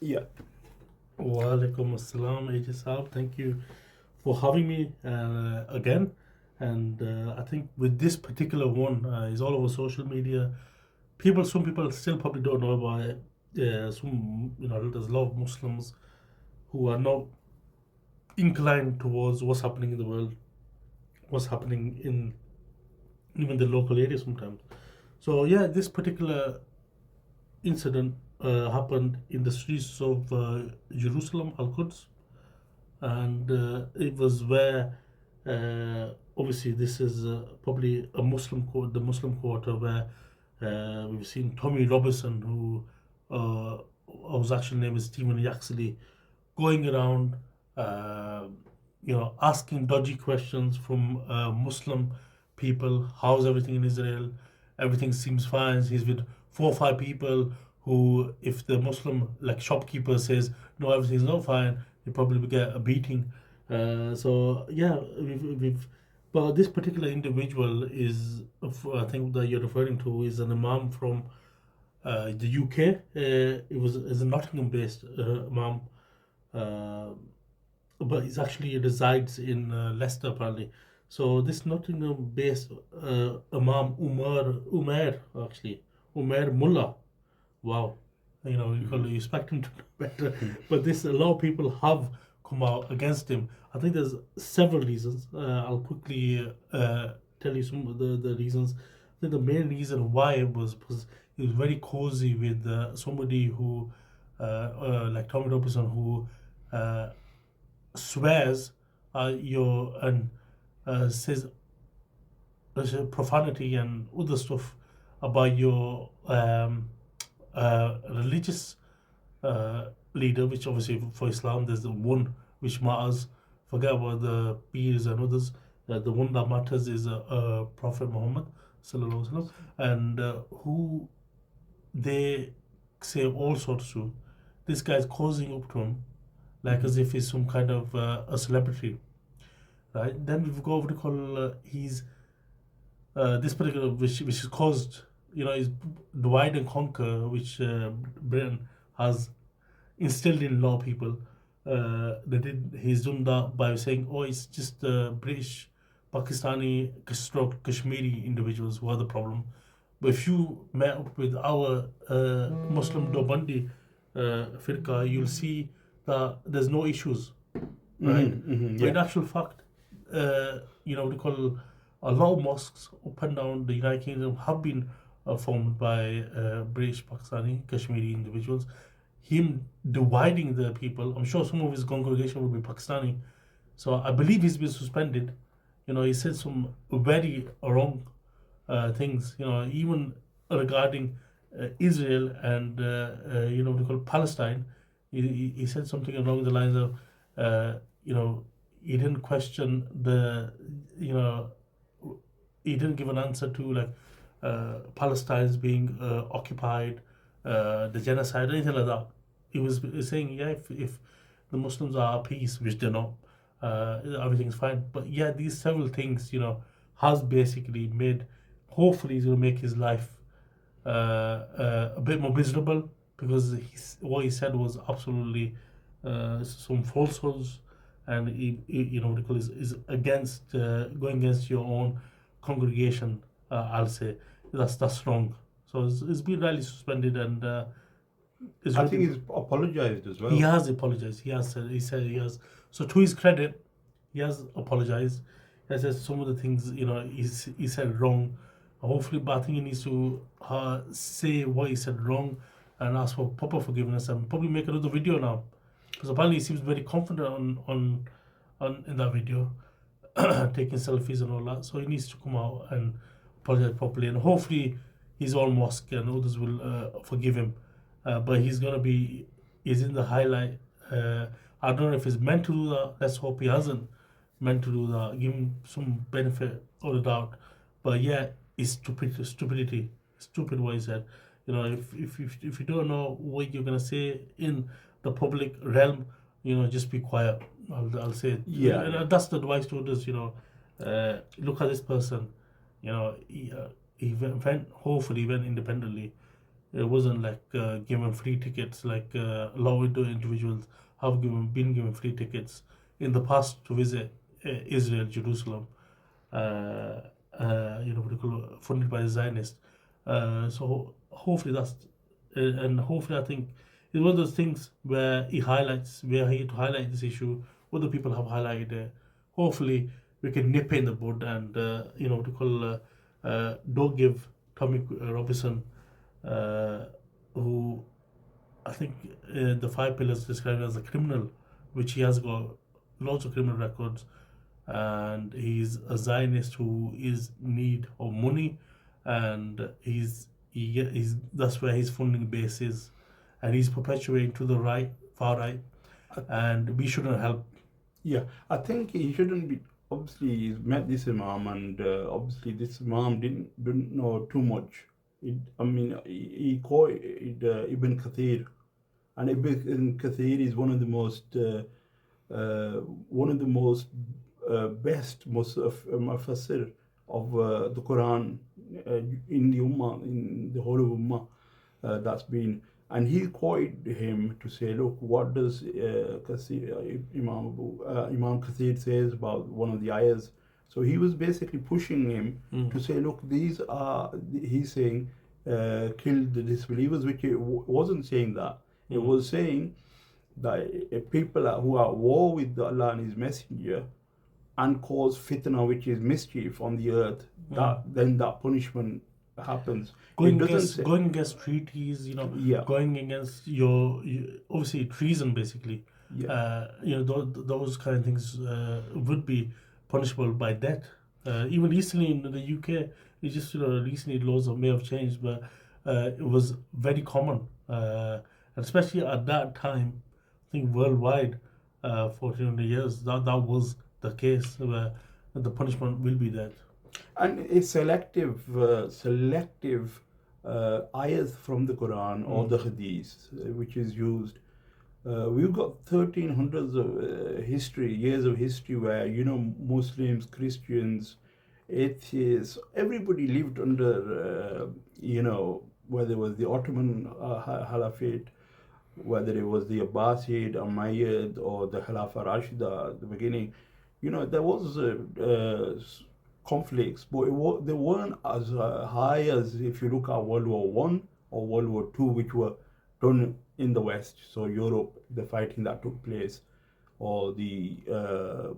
Yeah. Walaikum assalam, AJ Saab. Thank you for having me again. And I think with this particular one, is all over social media. Some people still probably don't know about it. There's a lot of Muslims who are not inclined towards what's happening in the world, what's happening in even the local area sometimes. So yeah, this particular incident happened in the streets of Jerusalem, Al-Quds, and it was where obviously this is probably the Muslim quarter where we've seen Tommy Robinson, whose actual name is Stephen Yaxley, going around, uh, asking dodgy questions from Muslim people. How's everything in Israel? Everything seems fine. He's with 4 or 5 people who, if the Muslim like shopkeeper says no, everything's not fine, they probably will get a beating. So yeah, but this particular individual is, I think that you're referring to, is an imam from the UK. It was is a Nottingham-based imam, uh, but he actually resides in Leicester apparently. So this Nottingham-based Imam Umair actually Umair Mullah. Wow, you expect him to know better, but this a lot of people have come out against him. I think there's several reasons. I'll quickly tell you some of the reasons. I think the main reason why was he was very cozy with somebody who, like Tommy Robinson, who uh, swears and says profanity and other stuff about your religious leader, which obviously for Islam there's the one which matters. Forget about the peers and others. The one that matters is Prophet Muhammad sallallahu alaihi wasallam, and who they say all sorts to. This guy's causing up to him like as if he's some kind of a celebrity, right? Then we've got over to call he's this particular which is caused, is divide and conquer, which Britain has instilled in a lot of people. He's done that by saying, "Oh, it's just British, Pakistani, stroke Kashmiri individuals who are the problem." But if you met up with our Muslim Dobandi firqa, you'll see that there's no issues, right? But Yeah. in actual fact, we call a lot of mosques up and down the United Kingdom have been formed by British, Pakistani, Kashmiri individuals. Him dividing the people, I'm sure some of his congregation will be Pakistani. So I believe he's been suspended. He said some very wrong things, even regarding Israel and, we call Palestine. He said something along the lines of, you know, he didn't question you know, he didn't give an answer to like Palestine's being occupied, the genocide, anything like that. He was saying, yeah, if the Muslims are at peace, which they're not, everything's fine. But yeah, these several things, has basically made, hopefully, he's going to make his life a bit more miserable because what he said was absolutely some falsehoods, and what you call is against going against your own congregation. I'll say that's wrong. So it's been rightly suspended, and it's I really, think he's apologized as he well. has apologized. He said he has. So to his credit, he has apologized. He said some of the things he said wrong. Hopefully, but I think he needs to say what he said wrong and ask for proper forgiveness and probably make another video now, because apparently he seems very confident on in that video, taking selfies and all that. So he needs to come out and apologize properly, and hopefully his own mosque and others will forgive him. But he's in the highlight. I don't know if he's meant to do that. Let's hope he hasn't meant to do that. Give him some benefit of the doubt. But yeah, it's stupidity. Stupid what he said. If you don't know what you're gonna say in the public realm, just be quiet. I'll say it. Yeah, yeah. And that's the advice to others. Look at this person. He hopefully went independently. It wasn't like given free tickets, like a lot of individuals have been given free tickets in the past to visit Israel, Jerusalem, uh, what do you call it, funded by the Zionists. So hopefully and hopefully I think it's one of those things where we are here to highlight this issue. Other people have highlighted it. Hopefully we can nip it in the bud and what do you call don't give Tommy Robinson, uh, who I think the five pillars described as a criminal, which he has got lots of criminal records, and he's a Zionist who is in need of money, and he's that's where his funding base is, and he's perpetuating to the right, far right, and we shouldn't help. Yeah, I think he shouldn't be. Obviously, he's met this Imam, and obviously, this Imam didn't know too much. I mean, he called it Ibn Kathir, and Ibn Kathir is one of the most best mufassir of the Quran in the Ummah, in the whole of Ummah. That's been, and he quoted him to say, look, what does Imam Kathir says about one of the ayahs. So he was basically pushing him to say, look, these are, he's saying, kill the disbelievers, which it wasn't saying that. It was saying that people who are at war with Allah and His Messenger and cause fitna, which is mischief on the earth, then that punishment happens. Going against treaties, going against your obviously treason, basically. Yeah. Those kind of things would be punishable by death. Even recently in the UK, it just recently laws may have changed, but it was very common, and especially at that time, I think worldwide, for 200 years, that was the case where the punishment will be death. And a selective ayahs from the Quran or the Hadith, which is used. We've got 1300s of years of history where, Muslims, Christians, atheists, everybody lived under, whether it was the Ottoman Caliphate, whether it was the Abbasid, Umayyad, or the Khilafah Rashida at the beginning. There was conflicts, but they weren't as high as if you look at World War One or World War Two, which were done in the West. So Europe, the fighting that took place, or the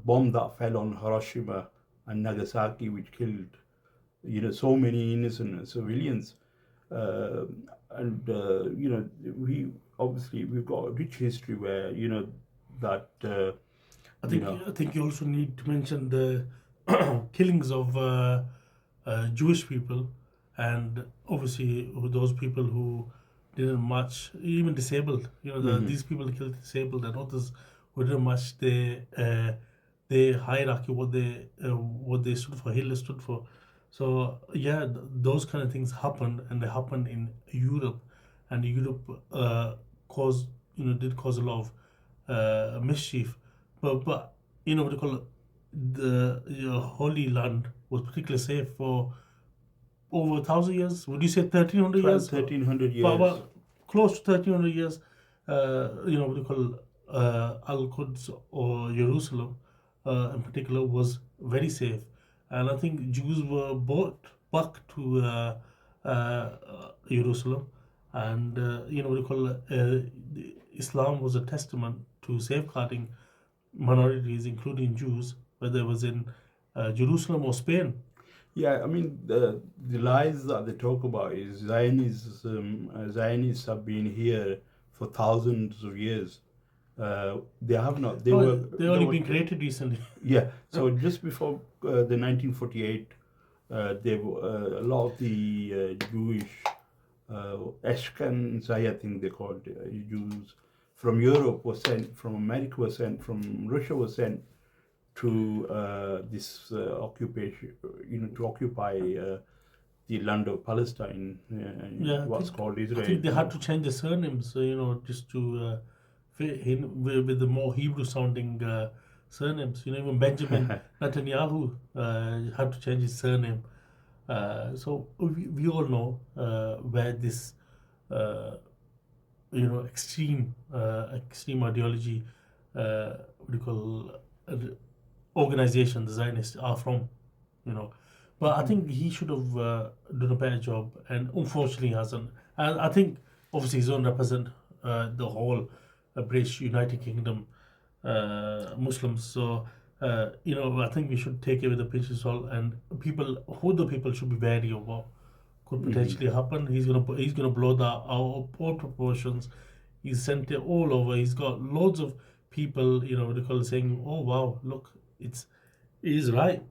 bomb that fell on Hiroshima and Nagasaki, which killed, so many innocent civilians. And we've got a rich history where that. I think you also need to mention the killings of Jewish people, and obviously those people who didn't march, even disabled. These people killed disabled, and others who didn't march. The hierarchy, what they stood for, Hitler stood for. So yeah, those kind of things happened, and they happened in Europe, and Europe did cause a lot of mischief, but what do you call it? The Holy Land was particularly safe for over 1,000 years. Would you say 1,300 years? 1,300 years. About close to 1,300 years. What do you call Al-Quds or Jerusalem, in particular, was very safe, and I think Jews were brought back to Jerusalem, and what do you call Islam was a testament to safeguarding minorities, including Jews, whether it was in Jerusalem or Spain. Yeah, I mean, the lies that they talk about is Zionists have been here for thousands of years. They have not. They only been created recently. Yeah. So just before the 1948, a lot of the Jewish Ashkenazi, I think they called Jews from Europe was sent, from America was sent, from Russia was sent to this occupation, to occupy the land of Palestine, what's called Israel. I think they had to change the surnames, just to fit in with the more Hebrew-sounding surnames. Even Benjamin Netanyahu had to change his surname. So we all know where this uh, extreme ideology, what do you call, organization the Zionists are from, you know. But I Mhm. think he should have done a better job, and unfortunately hasn't. And I think obviously he doesn't represent the whole British United Kingdom Muslims. So I think we should take it with a pinch of salt, and who the people should be wary of what could Mhm. potentially happen. He's gonna blow that out of all proportions. He's sent it all over. He's got loads of people, what they call it, saying, "Oh wow, look, he's right.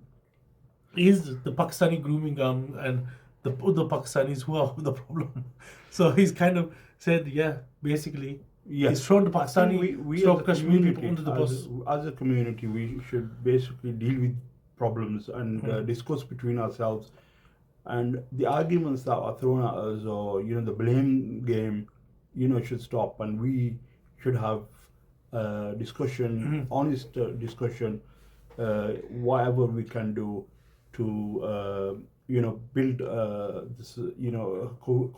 He's the Pakistani grooming arm, and the other Pakistanis who are the problem." So he's kind of said, yeah, basically, Yeah, he's thrown the I think Pakistani we as a stroke Kashmiri people community, under the bus. as a community, we should basically deal with problems and Hmm. discuss between ourselves. And the arguments that are thrown at us, or the blame game, should stop, and we should have discussion, Hmm. honest discussion, whatever we can do to build this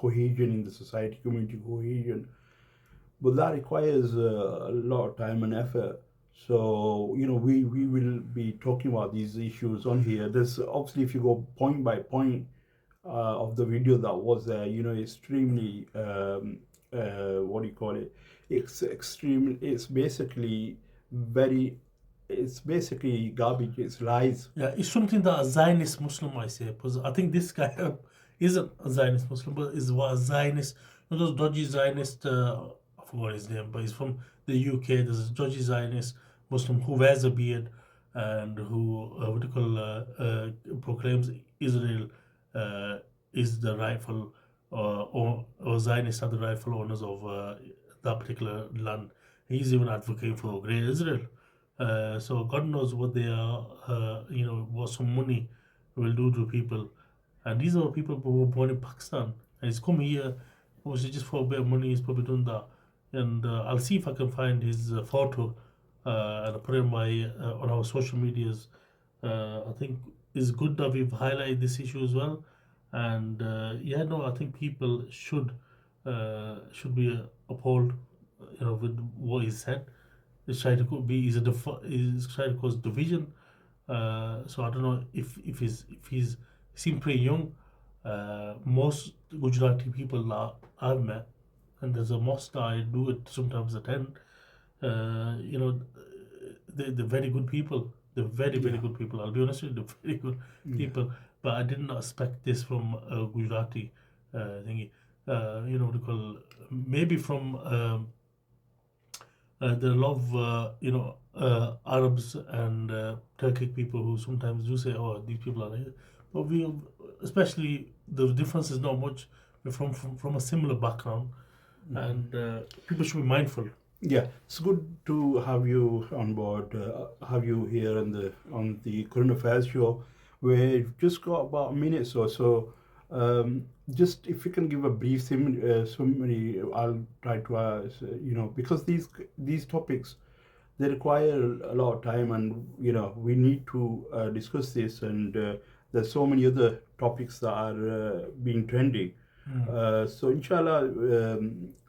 cohesion in the society, community cohesion. But that requires a lot of time and effort. So we will be talking about these issues on here. There's obviously, if you go point by point of the video that was there, extremely what do you call it? It's extreme. It's basically garbage. It's lies. Yeah, it's something that a Zionist Muslim might say, because I think this guy isn't a Zionist Muslim, but is what a Zionist, those dodgy Zionist, I forgot his name, but he's from the UK. There's a dodgy Zionist Muslim who wears a beard and who, what do you call, proclaims Israel uh, is the rightful, or Zionists are the rightful owners of that particular land. He's even advocating for Great Israel. So God knows what they are, what some money will do to people. And these are people who were born in Pakistan. And he's come here, obviously just for a bit of money, he's probably done that. And I'll see if I can find his photo and I'll put it on our social medias. I think it's good that we've highlighted this issue as well. And yeah, no, I think people should be appalled, with what he said. He's trying to he's trying to cause division. So I don't know if he's he seemed pretty young. Most Gujarati people that I've met, and there's a mosque that I do it sometimes attend. Uh, you know, they're very good people. They're very very Yeah. good people. I'll be honest with you, they're very good Yeah. people. But I did not expect this from a Gujarati thingy. What do you call, maybe from there are a lot of Arabs and Turkic people who sometimes do say, "Oh, these people are here," but especially the difference is not much. We're from a similar background, Mhm. and people should be mindful. Yeah, it's good to have you on board, have you here on the current affairs show. We've just got about a minute or so. Just if you can give a brief summary, I'll try to, because these topics, they require a lot of time, and we need to discuss this, and there's so many other topics that are being trending. Mm. So inshallah,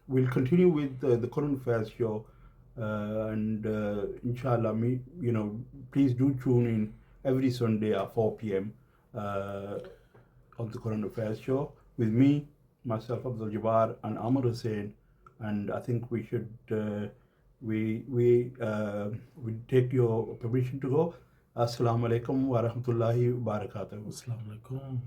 we'll continue with the current affairs show, and inshallah, please do tune in every Sunday at 4 p.m. Uh, on the current affairs show with me, myself, Abdul Jabbar, and Amar Hussain. And I think we should we take your permission to go. Assalamu alaikum wa rahmatullahi wa barakatuh. Assalamu alaikum.